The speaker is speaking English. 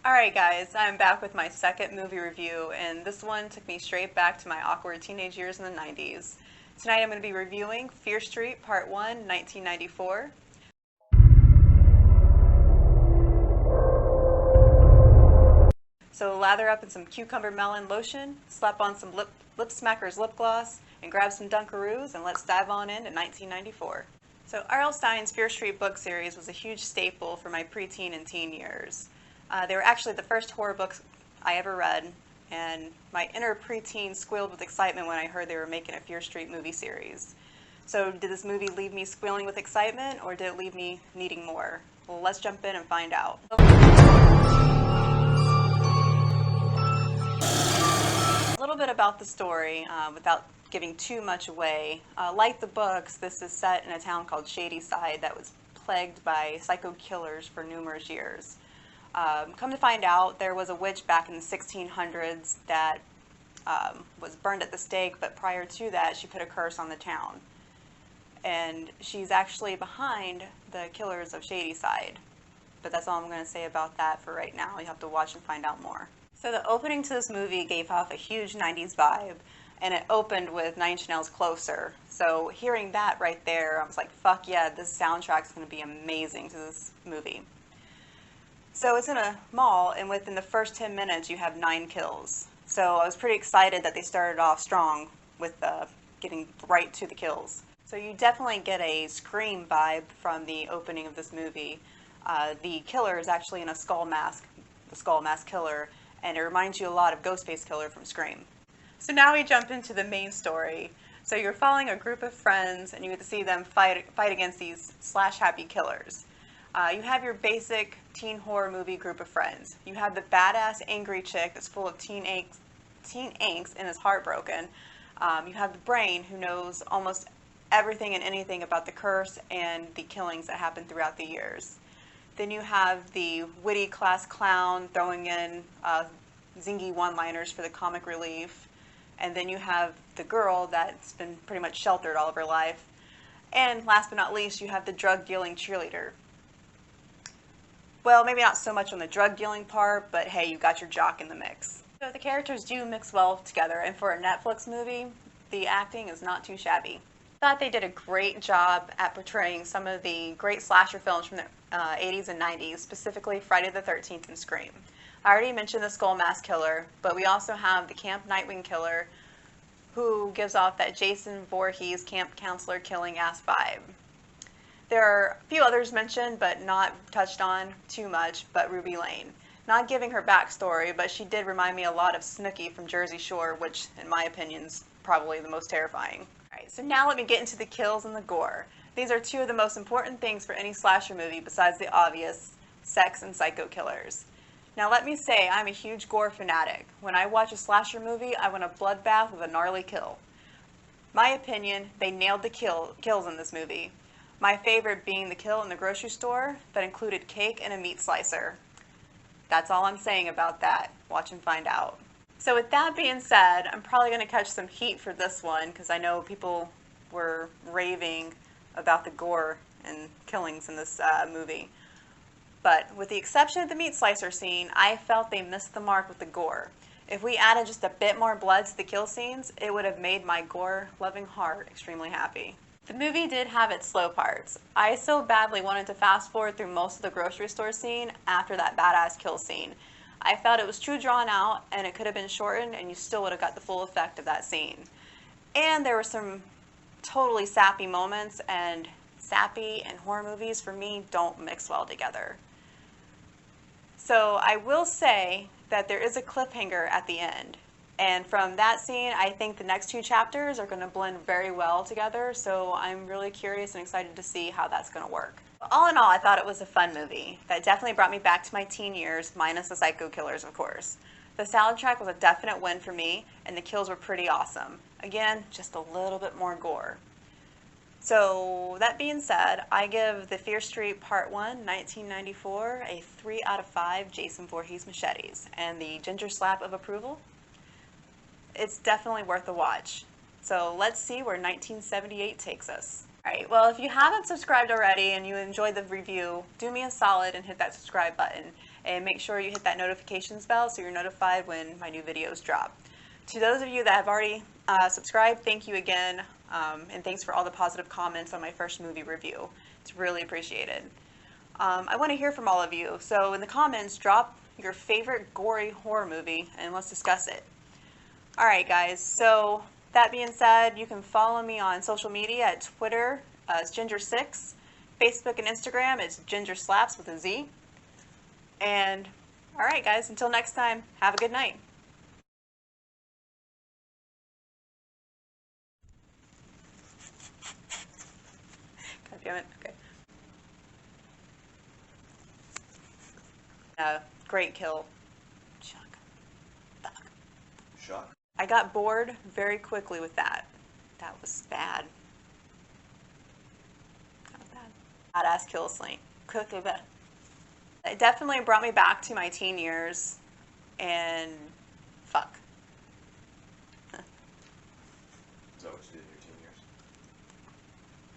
Alright guys, I'm back with my second movie review, and this one took me straight back to my awkward teenage years in the 90s. Tonight I'm going to be reviewing Fear Street Part 1, 1994. So lather up in some cucumber melon lotion, slap on some Lip Smackers lip gloss, and grab some Dunkaroos, and let's dive on into 1994. So R.L Stine's Fear Street book series was a huge staple for my preteen and teen years. They were actually the first horror books I ever read, and my inner preteen squealed with excitement when I heard they were making a Fear Street movie series. So did this movie leave me squealing with excitement, or did it leave me needing more? Well, let's jump in and find out. A little bit about the story, without giving too much away. Like the books, this is set in a town called Shady Side that was plagued by psycho killers for numerous years. Come to find out, there was a witch back in the 1600s that was burned at the stake, but prior to that, she put a curse on the town. And she's actually behind the killers of Shady Side. But that's all I'm going to say about that for right now. You have to watch and find out more. So the opening to this movie gave off a huge 90s vibe, and it opened with Nine Inch Nails' Closer. So hearing that right there, I was like, fuck yeah, this soundtrack's going to be amazing to this movie. So it's in a mall, and within the first 10 minutes, you have 9 kills. So I was pretty excited that they started off strong with getting right to the kills. So you definitely get a Scream vibe from the opening of this movie. The killer is actually in a skull mask, the skull mask killer, and it reminds you a lot of Ghostface Killer from Scream. So now we jump into the main story. So you're following a group of friends, and you get to see them fight against these slash-happy killers. You have your basic teen horror movie group of friends. You have the badass angry chick that's full of teen angst and is heartbroken. You have the brain who knows almost everything and anything about the curse and the killings that happen throughout the years. Then you have the witty class clown throwing in zingy one-liners for the comic relief. And then you have the girl that's been pretty much sheltered all of her life. And last but not least, you have the drug-dealing cheerleader. Well, maybe not so much on the drug dealing part, but hey, you got your jock in the mix. So the characters do mix well together, and for a Netflix movie, the acting is not too shabby. I thought they did a great job at portraying some of the great slasher films from the 80s and 90s, specifically Friday the 13th and Scream. I already mentioned the Skull Mask Killer, but we also have the Camp Nightwing Killer, who gives off that Jason Voorhees camp counselor killing ass vibe. There are a few others mentioned, but not touched on too much, but Ruby Lane. Not giving her backstory, but she did remind me a lot of Snooki from Jersey Shore, which, in my opinion, is probably the most terrifying. Alright, so now let me get into the kills and the gore. These are two of the most important things for any slasher movie besides the obvious, sex and psycho killers. Now let me say, I'm a huge gore fanatic. When I watch a slasher movie, I want a bloodbath with a gnarly kill. My opinion, they nailed the kills in this movie. My favorite being the kill in the grocery store that included cake and a meat slicer. That's all I'm saying about that. Watch and find out. So with that being said, I'm probably going to catch some heat for this one because I know people were raving about the gore and killings in this movie. But with the exception of the meat slicer scene, I felt they missed the mark with the gore. If we added just a bit more blood to the kill scenes, it would have made my gore-loving heart extremely happy. The movie did have its slow parts. I so badly wanted to fast forward through most of the grocery store scene after that badass kill scene. I felt it was too drawn out and it could have been shortened and you still would have got the full effect of that scene. And there were some totally sappy moments, and sappy and horror movies for me don't mix well together. So I will say that there is a cliffhanger at the end. And from that scene, I think the next 2 chapters are going to blend very well together, so I'm really curious and excited to see how that's going to work. All in all, I thought it was a fun movie that definitely brought me back to my teen years, minus the psycho killers, of course. The soundtrack was a definite win for me, and the kills were pretty awesome. Again, just a little bit more gore. So, that being said, I give the Fear Street Part 1, 1994, a 3 out of 5 Jason Voorhees machetes, and the ginger slap of approval. It's definitely worth a watch. So let's see where 1978 takes us. Alright, well, if you haven't subscribed already and you enjoyed the review, do me a solid and hit that subscribe button. And make sure you hit that notifications bell so you're notified when my new videos drop. To those of you that have already subscribed, thank you again. And thanks for all the positive comments on my first movie review. It's really appreciated. I want to hear from all of you, so in the comments, drop your favorite gory horror movie and let's discuss it. Alright guys, so that being said, you can follow me on social media at Twitter, it's Ginger6, Facebook and Instagram, it's JyngerSlapz with a Z. And alright guys, until next time, have a good night. God damn it, okay. Great kill. Chuck. Fuck. Shock. I got bored very quickly with that. That was bad. That was bad. Badass kill slate. Quickly bad. It definitely brought me back to my teen years, and fuck. Is that what you did?